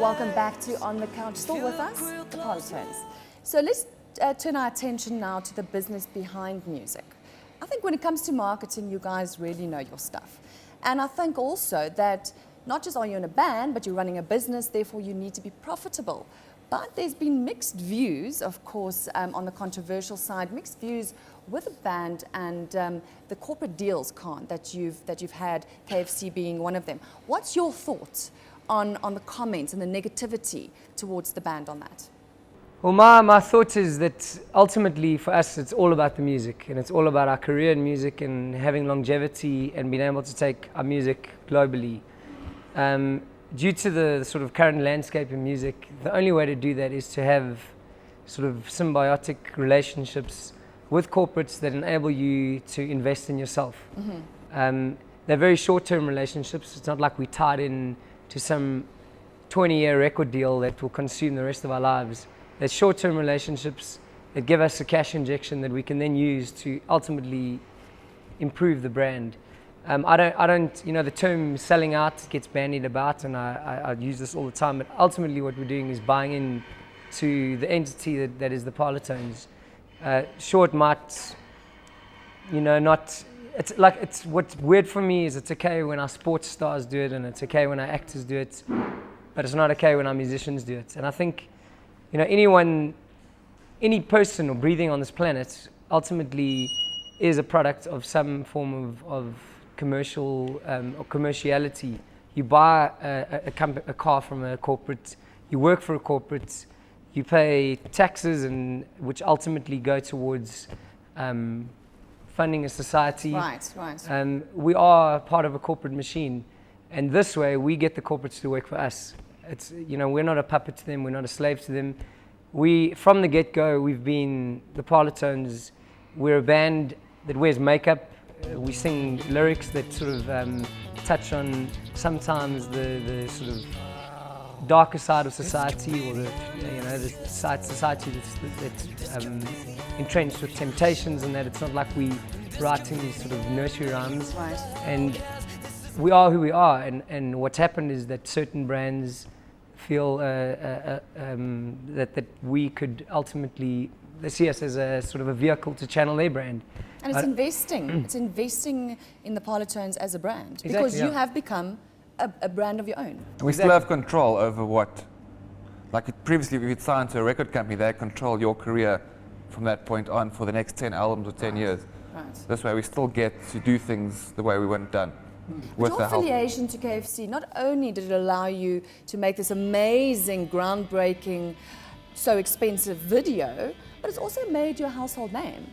Welcome back to On the Couch. Still with us, the Parlotones. So let's turn our attention now to the business behind music. I think when it comes to marketing, you guys really know your stuff. And I think also that not just are you in a band, but you're running a business, therefore you need to be profitable. But there's been mixed views, of course, on the controversial side, mixed views with the band and the corporate deals, Khan, that you've had, KFC being one of them. What's your thoughts on the comments and the negativity towards the band on that? Well, my thought is that ultimately for us it's all about the music, and it's all about our career in music and having longevity and being able to take our music globally. Due to the sort of current landscape in music, the only way to do that is to have sort of symbiotic relationships with corporates that enable you to invest in yourself. Mm-hmm. They're very short-term relationships. It's not like we're tied in to some 20-year record deal that will consume the rest of our lives. They're short-term relationships that give us a cash injection that we can then use to ultimately improve the brand. I don't, you know, the term selling out gets bandied about, and I use this all the time, but ultimately what we're doing is buying in to the entity that is the Parlotones. Short might, you know, not, it's like, it's what's weird for me is it's okay when our sports stars do it, and it's okay when our actors do it, but it's not okay when our musicians do it. And I think, you know, any person or breathing on this planet ultimately is a product of some form of commercial or commerciality. You buy a car from a corporate, you work for a corporate, you pay taxes, and which ultimately go towards funding a society. Right. We are part of a corporate machine, and this way we get the corporates to work for us. It's, you know, we're not a puppet to them, we're not a slave to them. We, from the get-go, we've been the Parlotones. We're a band that wears makeup. We sing lyrics that sort of touch on sometimes the sort of darker side of society, or the society that's entrenched with temptations, and that it's not like we writing these sort of nursery rhymes. Right. And we are who we are, and what's happened is that certain brands feel that we could ultimately, they see us as a sort of a vehicle to channel their brand. And it's investing in the Parlotones as a brand, because you have become a brand of your own. And we still have control over what, like previously if you'd signed to a record company, they control your career from that point on for the next 10 albums or 10 years. Right. This way we still get to do things the way we want it done. With your affiliation to KFC, not only did it allow you to make this amazing, groundbreaking, so expensive video, but it's also made you a household name.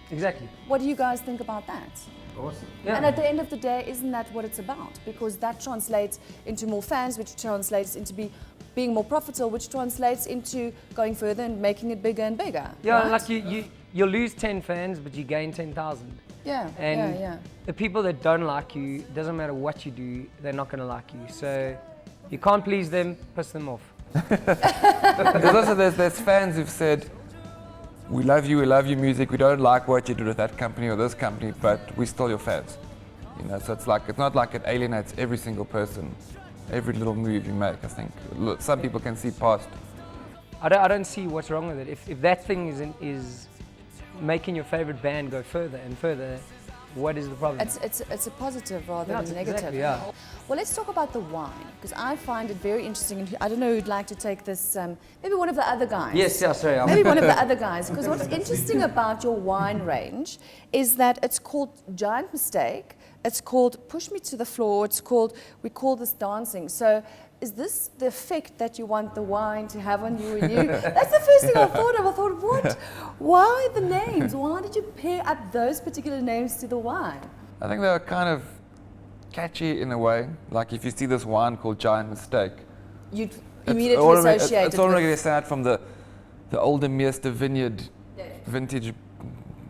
Exactly. What do you guys think about that? Awesome. Yeah. And at the end of the day, isn't that what it's about? Because that translates into more fans, which translates into being more profitable, which translates into going further and making it bigger and bigger. Yeah, right? like you lose 10 fans, but you gain 10,000. Yeah, and the people that don't like you, doesn't matter what you do, they're not going to like you. So you can't please them, piss them off. Because also there's fans who've said, we love your music, we don't like what you did with that company or this company, but we're still your fans. You know, so it's not like it alienates every single person, every little move you make. I think some people can see past. I don't see what's wrong with it. If that thing is making your favorite band go further and further, what is the problem? It's a positive rather than negative. Exactly, yeah. Well, let's talk about the wine, because I find it very interesting. I don't know who'd like to take this, maybe one of the other guys. Yes, yeah, sorry. Maybe one of the other guys, because what's interesting about your wine range is that it's called Giant Mistake, it's called Push Me to the Floor, we call this dancing. So is this the effect that you want the wine to have on you and you? That's the first thing I thought of. I thought, what? Why the names? Why did you pair up those particular names to the wine? I think they were kind of catchy in a way. Like if you see this wine called Giant Mistake, you'd immediately associate it. It's already started from the older Meester vineyard, vintage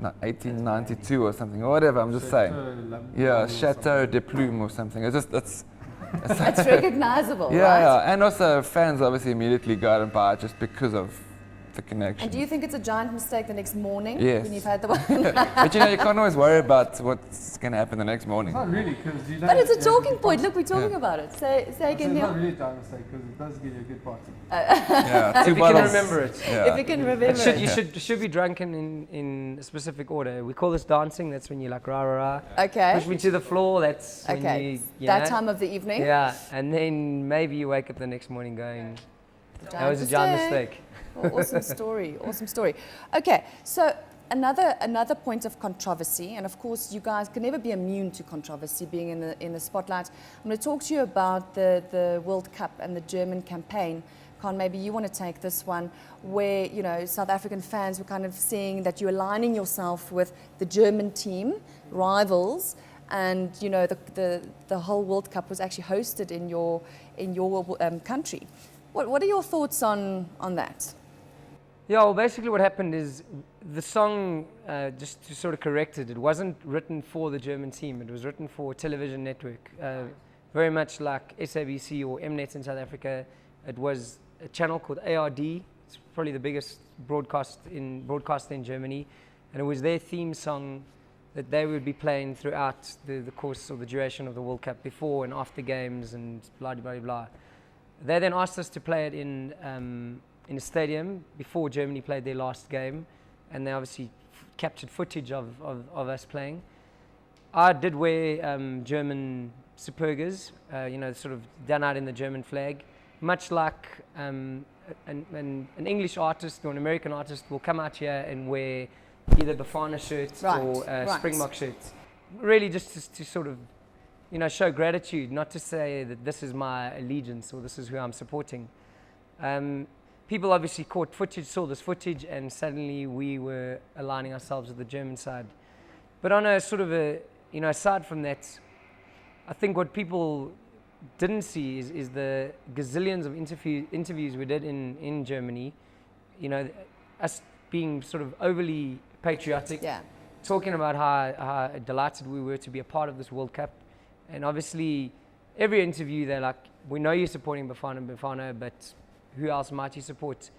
1892 or something, or whatever, I'm just saying. Yeah, Chateau de Plume or something. It's recognizable, yeah, right? Yeah, and also fans obviously immediately go out and buy it just because of the connection. And do you think it's a giant mistake the next morning Yes. when you've had the one? But you can't always worry about what's going to happen the next morning. Not really, because you don't. But it's a talking point. Look, we're talking about it. Say It's again, not Neil. really a giant mistake because it does give you a good party. Yeah, If you can remember it. If you can remember It should, it. you should be drunken in a specific order. We call this dancing. That's when you're like rah rah rah. Okay. Push me to the floor. That's when Okay. you That know. time of the evening. Yeah, and then maybe you wake up the next morning going, that was a giant mistake. Oh, awesome story. Awesome story. Okay, so another point of controversy, and of course you guys can never be immune to controversy being in the spotlight. I'm going to talk to you about the World Cup and the German campaign. Con, maybe you want to take this one, where South African fans were kind of seeing that you're aligning yourself with the German team, rivals, and the whole World Cup was actually hosted in your country. What are your thoughts on that? Yeah, well, basically what happened is the song, just to sort of correct it, it wasn't written for the German team. It was written for a television network, very much like SABC or Mnet in South Africa. It was a channel called ARD. It's probably the biggest broadcaster in Germany, and it was their theme song that they would be playing throughout the course or the duration of the World Cup, before and after games and blah blah blah. They then asked us to play it in a stadium before Germany played their last game, and they obviously captured footage of us playing. I did wear German Supergas, sort of done out in the German flag, much like an English artist or an American artist will come out here and wear either Bafana shirts or Springbok shirts. Really just to sort of show gratitude, not to say that this is my allegiance or this is who I'm supporting. People obviously saw this footage, and suddenly we were aligning ourselves with the German side. But on a sort of aside from that, I think what people didn't see is the gazillions of interviews we did in Germany. Us being sort of overly patriotic, talking about how delighted we were to be a part of this World Cup. And obviously, every interview they're like, we know you're supporting Bafana, but who else might you support?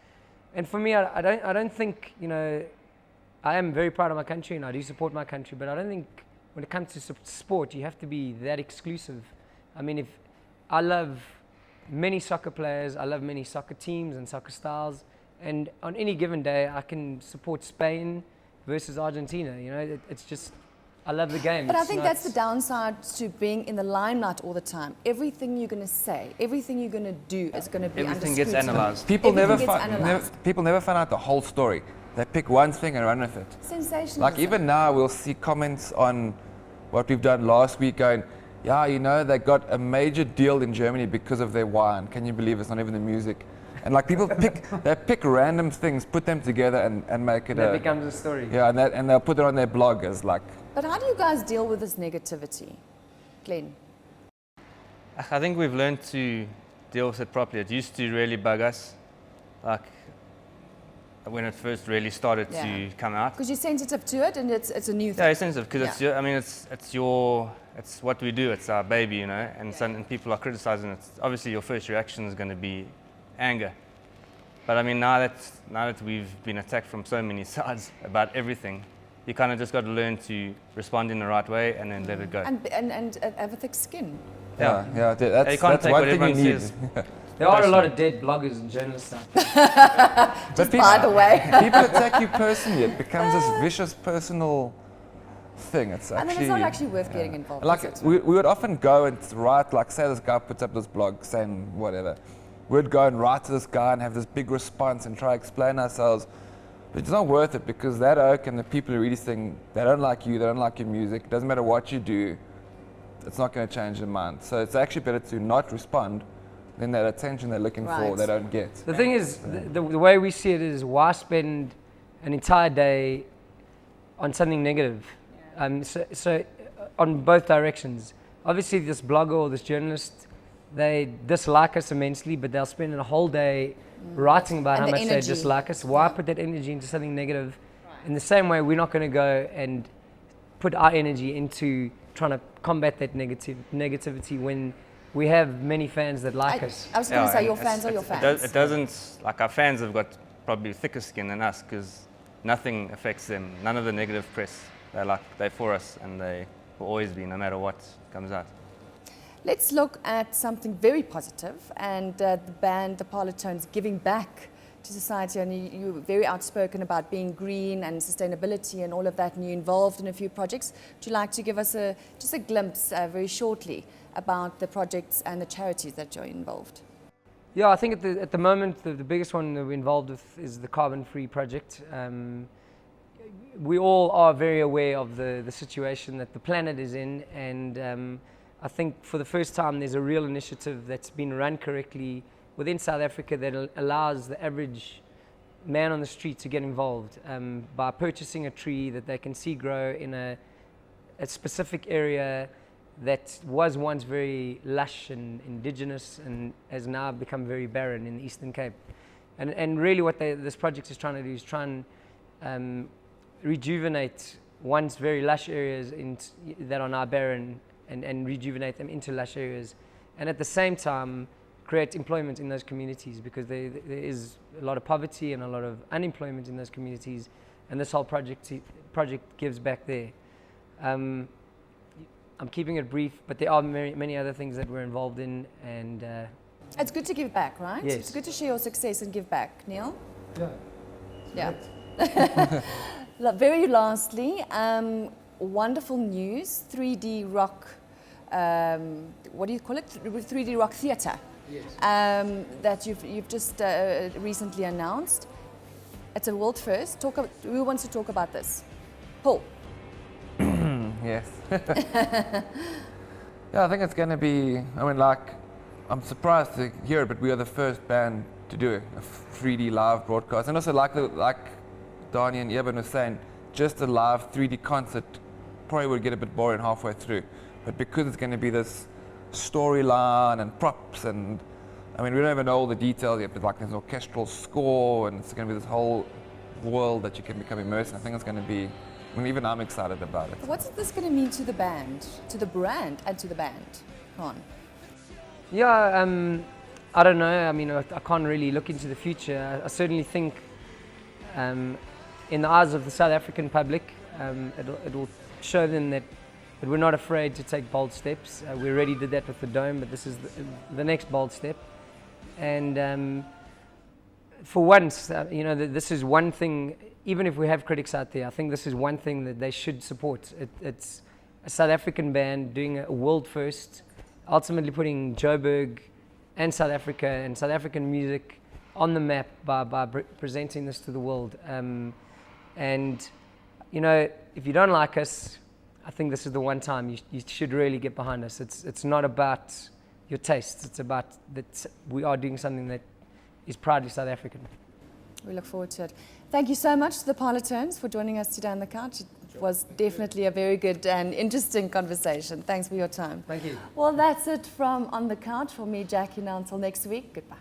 And for me, I don't think, I am very proud of my country and I do support my country, but I don't think when it comes to sport, you have to be that exclusive. I mean, if I love many soccer players, I love many soccer teams and soccer styles, and on any given day, I can support Spain versus Argentina. It's just, I love the game. But I think that's the downside to being in the limelight all the time. Everything you're going to say, everything you're going to do is going to be under Everything gets scrutiny. analysed. People never Analysed. find out the whole story. They pick one thing and run with it. Sensationalism. Like even now, we'll see comments on what we've done last week going, yeah, they got a major deal in Germany because of their wine. Can you believe it's not even the music? And like people pick random things, put them together and make it that becomes a story. Yeah, and they'll put it on their blog as like. But how do you guys deal with this negativity, Glenn? I think we've learned to deal with it properly. It used to really bug us, like when it first really started to come out. Because you're sensitive to it, and it's a new thing. Yeah, it's sensitive because it's what we do. It's our baby, and people are criticizing it. Obviously, your first reaction is going to be anger. But I mean, now that we've been attacked from so many sides about everything, you kind of just got to learn to respond in the right way and then let it go. And have a thick skin. Yeah, You can't that's take one what thing you everyone need. says. There are a lot of dead bloggers and journalists out there. But By the way. people attack you personally. It becomes this vicious personal thing. It's actually. And then it's not actually worth getting involved. Like is it? we would often go and write, like say this guy puts up this blog saying whatever. We'd go and write to this guy and have this big response and try to explain ourselves. But it's not worth it because that oak and the people who read this thing, they don't like you, they don't like your music. It doesn't matter what you do, it's not going to change their mind. So it's actually better to not respond than that attention they're looking for, they don't get. The thing is, the way we see it is, why spend an entire day on something negative? So on both directions. Obviously, this blogger or this journalist, they dislike us immensely, but they'll spend a whole day writing about And how the much they energy. dislike us. Why put that energy into something negative? In the same way, we're not going to go and put our energy into trying to combat that negativity when we have many fans that like us. I was going to say, and your fans are your it fans. doesn't, like our fans have got probably thicker skin than us because nothing affects them. None of the negative press. They're for us, and they will always be, no matter what comes out. Let's look at something very positive, and the band, the Parlotones, giving back to society. And you're very outspoken about being green and sustainability and all of that, and you're involved in a few projects. Would you like to give us just a glimpse very shortly about the projects and the charities that you're involved? Yeah, I think at the moment the biggest one that we're involved with is the Carbon Free project. We all are very aware of the situation that the planet is in, and I think for the first time there's a real initiative that's been run correctly within South Africa that allows the average man on the street to get involved by purchasing a tree that they can see grow in a specific area that was once very lush and indigenous and has now become very barren in the Eastern Cape. And really what this project is trying to do is try and rejuvenate once very lush areas that are now barren and rejuvenate them into lush areas, and at the same time create employment in those communities, because there is a lot of poverty and a lot of unemployment in those communities, and this whole project gives back there. I'm keeping it brief, but there are many other things that we're involved in, and It's good to give back, right? Yes. It's good to share your success and give back. Neil? Yeah. Yeah. Very lastly, wonderful news, 3D Rock, what do you call it? 3D Rock Theatre. yes. That you've just recently announced. It's a world first. Who wants to talk about this? Paul. Yes. Yeah, I think it's going to be, I'm surprised to hear it, but we are the first band to do a 3D live broadcast. And also like Dani and Eben were saying, just a live 3D concert probably would get a bit boring halfway through. But because it's going to be this storyline and props, and we don't even know all the details yet, but there's an orchestral score, and it's going to be this whole world that you can become immersed in. I think it's going to be, even I'm excited about it. What's this going to mean to the band, to the brand, and to the band? Come on. Yeah, I don't know. I can't really look into the future. I certainly think in the eyes of the South African public, it will show them that we're not afraid to take bold steps. We already did that with the Dome, but this is the next bold step. And for once, this is one thing, even if we have critics out there, I think this is one thing that they should support. It's a South African band doing a world first, ultimately putting Joburg and South Africa and South African music on the map by presenting this to the world. And if you don't like us, I think this is the one time you should really get behind us. It's not about your tastes. It's about that we are doing something that is proudly South African. We look forward to it. Thank you so much to the Parlotones for joining us today on the couch. It was definitely a very good and interesting conversation. Thanks for your time. Thank you. Well, that's it from On the Couch. For me, Jackie, now until next week. Goodbye.